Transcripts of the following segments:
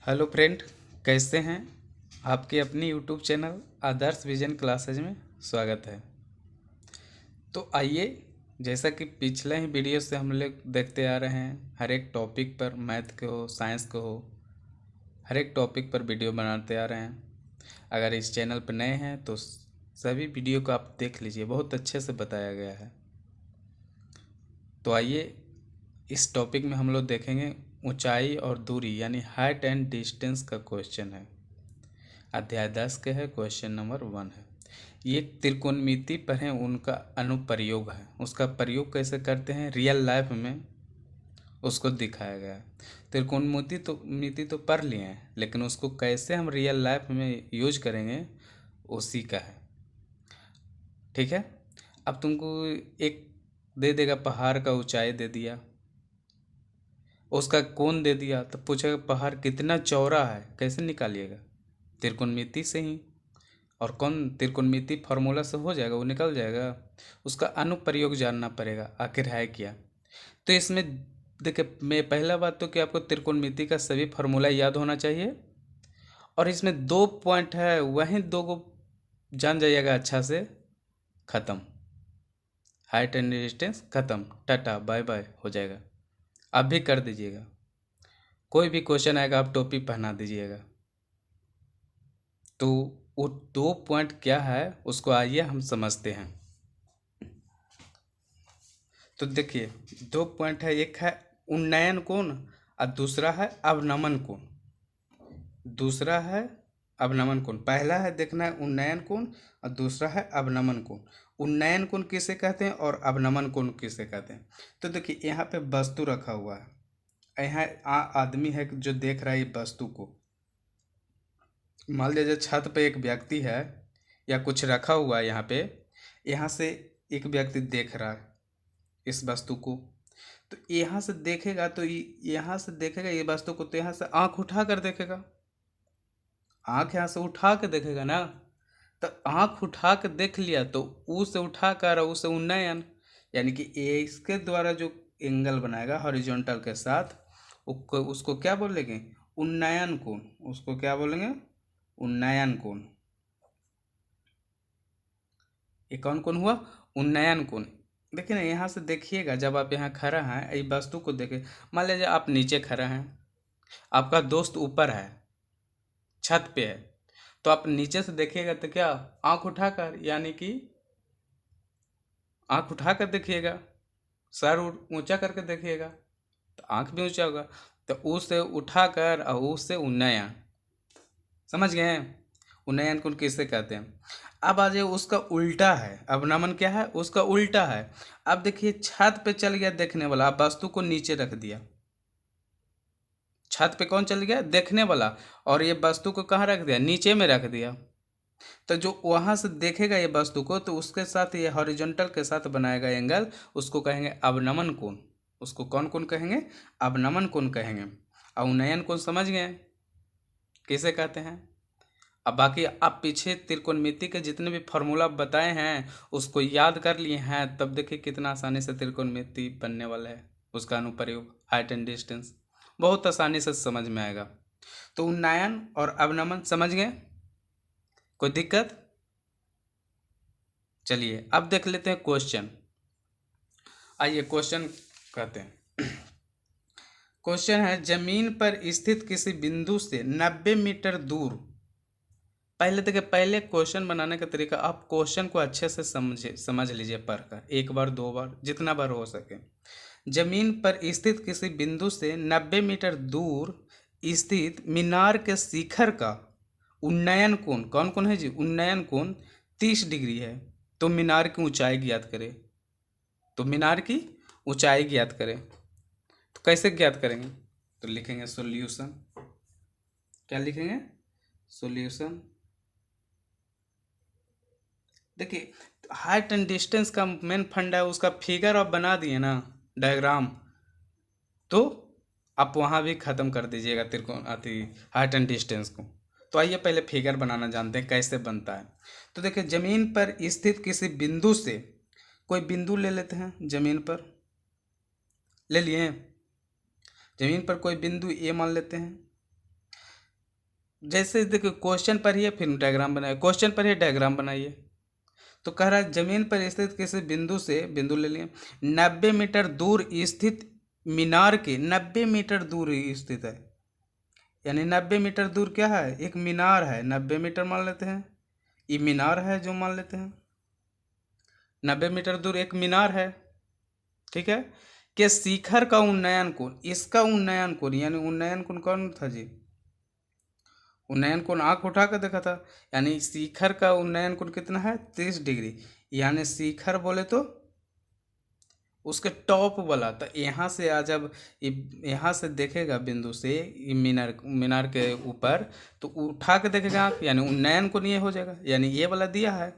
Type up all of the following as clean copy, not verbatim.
Hello friend, कैसे हैं? आपके अपनी यूट्यूब चैनल आदर्श विजन क्लासेज में स्वागत है। तो आइए, जैसा कि पिछले ही वीडियो से हम लोग देखते आ रहे हैं, हर एक टॉपिक पर, मैथ के हो, साइंस के हो, हर एक टॉपिक पर वीडियो बनाते आ रहे हैं। अगर इस चैनल पर नए हैं तो सभी वीडियो को आप देख लीजिए, बहुत अच्छे से बताया गया है। तो आइए, इस टॉपिक में हम लोग देखेंगे ऊंचाई और दूरी यानी हाइट एंड डिस्टेंस का क्वेश्चन है। अध्याय 10 के है, क्वेश्चन नंबर 1 है। ये त्रिकोणमिति पर है, उनका अनुप्रयोग है, उसका प्रयोग कैसे करते हैं रियल लाइफ में उसको दिखाया गया है। त्रिकोणमिति तो पढ़ लिए हैं, लेकिन उसको कैसे हम रियल लाइफ में यूज करेंगे उसी का है। ठीक है। अब तुमको एक दे देगा, पहाड़ का ऊंचाई दे दिया, उसका कोण दे दिया, तो पूछेगा पहाड़ कितना चौड़ा है, कैसे निकालिएगा? त्रिकोणमिति से ही। और कौन त्रिकोणमिति फार्मूला से हो जाएगा, वो निकल जाएगा। उसका अनुप्रयोग जानना पड़ेगा, आखिर है क्या। तो इसमें देखिए, मैं पहला बात तो कि आपको त्रिकोणमिति का सभी फार्मूला याद होना चाहिए, और इसमें 2 पॉइंट है, वहीं 2 को जान जाइएगा अच्छा से, खत्म। हाइट एंड डिस्टेंस खत्म, टाटा बाय बाय हो जाएगा। आप भी कर दीजिएगा, कोई भी क्वेश्चन आएगा आप टोपी पहना दीजिएगा। तो वो 2 पॉइंट क्या है उसको आइए हम समझते हैं। तो देखिए, 2 पॉइंट है, एक है उन्नयन कोण और दूसरा है अवनमन कोण। दूसरा है अवनमन कोण, पहला है देखना है उन्नयन कोण और दूसरा है अवनमन कोण। उन्नयन कोण किसे कहते हैं और अवनमन कोण किसे कहते हैं? तो देखिए, यहाँ पे वस्तु रखा हुआ है, यहाँ आदमी है जो देख रहा है ये वस्तु को। मान लीजिए छत पे एक व्यक्ति है या कुछ रखा हुआ है यहाँ पे, यहाँ से एक व्यक्ति देख रहा है इस वस्तु को। तो यहाँ से देखेगा तो यहाँ से देखेगा ये वस्तु को, तो यहाँ से आंख उठा कर देखेगा, आंख यहाँ से उठा के देखेगा ना। तो आंख उठा के देख लिया तो ऊ से उठा कर ऊ से उन्नयन, यानी कि ये इसके द्वारा जो एंगल बनाएगा हॉरिजॉन्टल के साथ, उसको क्या बोलेंगे? उन्नयन कोण। उसको क्या बोलेंगे? उन्नयन कोण। ये कौन कोण हुआ? उन्नयन कोण। देखिए ना, यहाँ से देखिएगा, जब आप यहाँ खड़ा हैं, ये वस्तु को देखे, मान लीजिए आप नीचे खड़ा हैं, आपका दोस्त ऊपर है, छत पे है, तो आप नीचे से देखिएगा तो क्या, आंख उठाकर, यानी कि आंख उठाकर देखिएगा, सर ऊंचा करके देखिएगा तो आंख भी ऊंचा होगा। तो ऊ से उठाकर और ऊ से उन्नयन, समझ गए हैं? उन्नयन को किससे कहते हैं? अब आ जाए, उसका उल्टा है अवनमन, क्या है उसका उल्टा है। अब देखिए, छत पे चल गया देखने वाला, अब वस्तु को नीचे रख दिया, छत पे कौन चल गया? देखने वाला, और ये वस्तु को कहाँ रख दिया? नीचे में रख दिया। तो जो वहां से देखेगा ये वस्तु को, तो उसके साथ ये हॉरिजॉन्टल के साथ बनाएगा एंगल, उसको कहेंगे अवनमन कोण। उसको कौन कोण कहेंगे? अवनमन कोण कहेंगे। और उन्नयन कोण समझ गए किसे कहते हैं? अब बाकी आप पीछे त्रिकोणमिति के जितने भी फॉर्मूला बताए हैं उसको याद कर लिए हैं, तब देखिए कितना आसानी से त्रिकोणमिति बनने वाला है। उसका अनुप्रयोग हाइट एंड डिस्टेंस बहुत आसानी से समझ में आएगा। तो उन्नयन और अवनमन समझ गए, कोई दिक्कत? चलिए अब देख लेते हैं क्वेश्चन। आइए क्वेश्चन कहते हैं। क्वेश्चन है, जमीन पर स्थित किसी बिंदु से 90 मीटर दूर। पहले देखिए, पहले क्वेश्चन बनाने का तरीका, आप क्वेश्चन को अच्छे से समझ लीजिए पढ़कर, एक बार दो बार जितना बार हो सके। जमीन पर स्थित किसी बिंदु से 90 मीटर दूर स्थित मीनार के शिखर का उन्नयन कोण, कौन कौन है जी? उन्नयन कोण 30 डिग्री है। तो मीनार की ऊंचाई ज्ञात करें। तो मीनार की ऊंचाई ज्ञात करें, तो कैसे ज्ञात करेंगे? तो लिखेंगे सॉल्यूशन। क्या लिखेंगे? सॉल्यूशन। देखिए, हाइट एंड डिस्टेंस का मेन फंडा है, उसका फिगर आप बना दिए ना, डायग्राम, तो आप वहाँ भी ख़त्म कर दीजिएगा त्रिकोण अति हाइट एंड डिस्टेंस को। तो आइए पहले फिगर बनाना जानते हैं कैसे बनता है। तो देखिए, ज़मीन पर स्थित किसी बिंदु से, कोई बिंदु ले लेते हैं, ज़मीन पर ले लिए, ज़मीन पर कोई बिंदु ए मान लेते हैं। जैसे देखो क्वेश्चन पढ़िए फिर डायग्राम बनाइए, क्वेश्चन पढ़िए डायग्राम बनाइए। तो कह रहा है जमीन पर स्थित किसी बिंदु से, बिंदु ले लिए 90 मीटर दूर स्थित मीनार के, 90 मीटर दूर स्थित है, यानी 90 मीटर दूर क्या है, एक मीनार है, 90 मीटर मान लेते हैं, ये मीनार है जो मान लेते हैं, 90 मीटर दूर एक मीनार है, ठीक है। कि शिखर का उन्नयन कोण, इसका उन्नयन कोण, यानी उन्नयन कोण कौन था जी, उन्नयन कोण आंख उठा कर देखा था, यानी शिखर का उन्नयन कोण कितना है, 30 डिग्री। यानी शिखर बोले तो उसके टॉप वाला, तो यहाँ से आ जब यहाँ से देखेगा बिंदु से ये मीनार, मीनार के ऊपर, तो उठा के देखेगा आंख, यानी उन्नयन कोण ये हो जाएगा, यानी ये वाला दिया है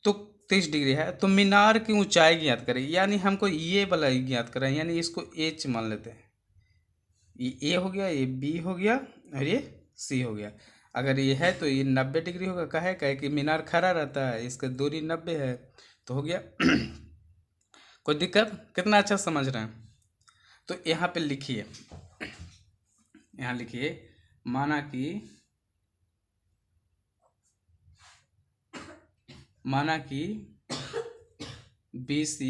तो 30 डिग्री है। तो मीनार की ऊंचाई ज्ञात करें, यानी हमको ये वाला ज्ञात करें, यानी इसको एच मान लेते हैं, ये ए हो गया, ये बी हो गया और ये सी हो गया। अगर ये है तो ये 90 डिग्री होगा, कहे कि मीनार खड़ा रहता है, इसका दूरी 90 है, तो हो गया। कोई दिक्कत, कितना अच्छा समझ रहे हैं। तो यहाँ पे लिखिए, यहाँ लिखिए माना कि BC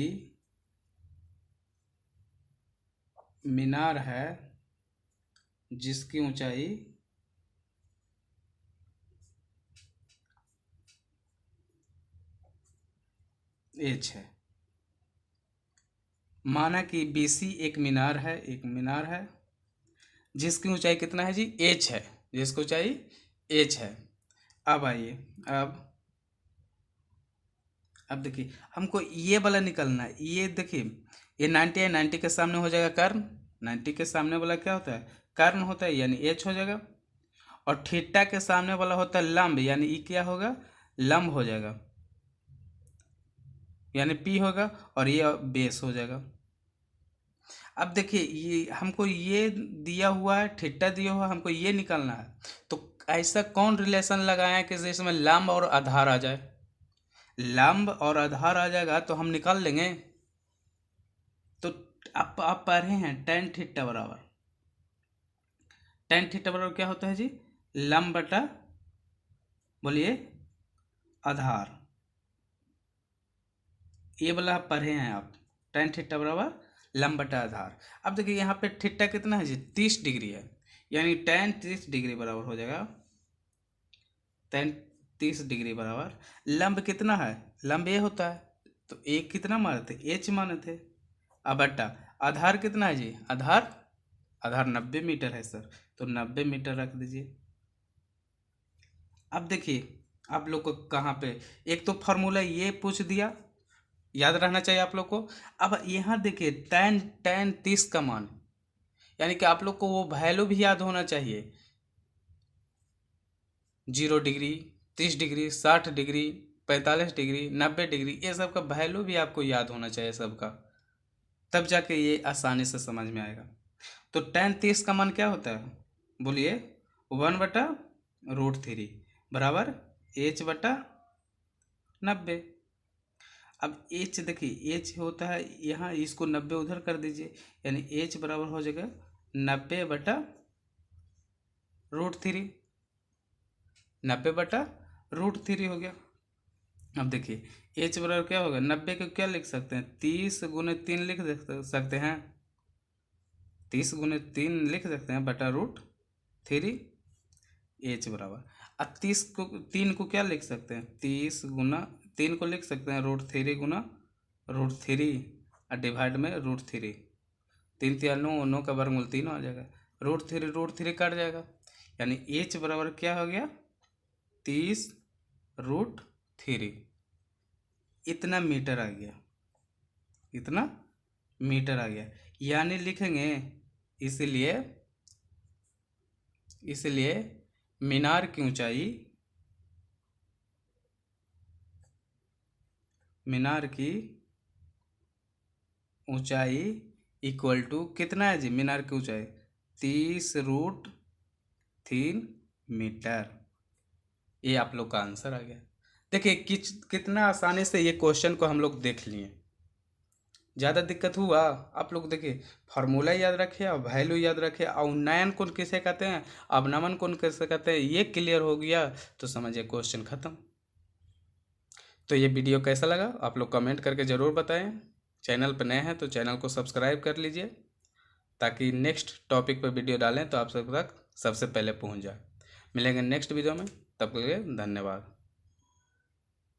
मीनार है जिसकी ऊंचाई h है। माना कि BC एक मीनार है, एक मीनार है जिसकी ऊंचाई कितना है जी, h है, जिसकी ऊंचाई h है। अब आइए, अब देखिए हमको ये वाला निकलना है, ये देखिए ये 90 है, 90 के सामने हो जाएगा कर्ण, 90 के सामने वाला क्या होता है, कर्ण होता है, यानी h हो जाएगा। और थीटा के सामने वाला होता है लंब, यानी ई क्या होगा, लंब हो जाएगा, यानी P होगा, और ये बेस हो जाएगा। अब देखिए ये हमको ये दिया हुआ है, थीटा दिया हुआ है, हमको ये निकालना है। तो ऐसा कौन रिलेशन लगाएं कि जिसमें लंब और आधार आ जाए, लंब और आधार आ जाएगा तो हम निकाल लेंगे। तो आप पढ़े हैं tan थीटा बराबर, tan थीटा बराबर क्या होता है जी, लंब बटा, बोलिए, आधार, ये वाला आप पढ़े हैं आप, tan थीटा बराबर लंब बटा आधार। अब देखिए यहाँ पे थीटा कितना है जी, 30 डिग्री है, यानी tan 30 डिग्री बराबर हो जाएगा, tan 30 डिग्री बराबर लंब कितना है, लंब ये होता है, तो एक कितना माने थे, h माने थे, अब बटा आधार कितना है जी, आधार, आधार 90 मीटर है सर, तो 90 मीटर रख दीजिए। अब देखिए आप लोग को कहाँ पे, एक तो फार्मूला ये पूछ दिया, याद रहना चाहिए आप लोग को। अब यहाँ देखिए tan tan 30 का मान, यानी कि आप लोग को वो वैल्यू भी याद होना चाहिए, 0 degree, 30 degree, 60 degree, 45 degree, 90 degree, ये सब का वैल्यू भी आपको याद होना चाहिए सबका, तब जाके ये आसानी से समझ में आएगा। तो tan 30 का मान क्या होता है, बोलिए, 1/√3 बराबर h/90। अब h देखिए, h होता है यहाँ, इसको 90 उधर कर दीजिए, यानी h बराबर हो जाएगा 90/√3, 90/√3 हो गया। अब देखिए h बराबर क्या होगा, 90 को क्या लिख सकते हैं, 30 × 3 लिख सकते हैं, 30 × 3 लिख सकते हैं /√3, h बराबर। अब 3 को क्या लिख सकते हैं, 30 × 3 को लिख सकते हैं √3 × √3 और डिवाइड में √3, 3 × 9, 9 का वर्गमूल 3 आ जाएगा, √3 कट जाएगा, यानी h बराबर क्या हो गया, 30√3, इतना मीटर आ गया, इतना मीटर आ गया, यानी लिखेंगे, इसलिए इसलिए मीनार की ऊंचाई, मीनार की ऊंचाई इक्वल टू कितना है जी, मीनार की ऊंचाई 30√3 मीटर। ये आप लोग का आंसर आ गया। देखिए कितना आसानी से ये क्वेश्चन को हम लोग देख लिए, ज़्यादा दिक्कत हुआ, आप लोग देखिए फार्मूला याद रखे और वैल्यू याद रखे और उन्नयन कौन किसे कहते हैं, अवनमन कौन किसे कहते हैं, ये क्लियर हो गया तो समझिए क्वेश्चन खत्म। तो ये वीडियो कैसा लगा आप लोग कमेंट करके ज़रूर बताएं। चैनल पर नए हैं तो चैनल को सब्सक्राइब कर लीजिए ताकि नेक्स्ट टॉपिक पर वीडियो डालें तो आप सब तक सबसे पहले पहुंच जाए। मिलेंगे नेक्स्ट वीडियो में, तब तक के लिए धन्यवाद।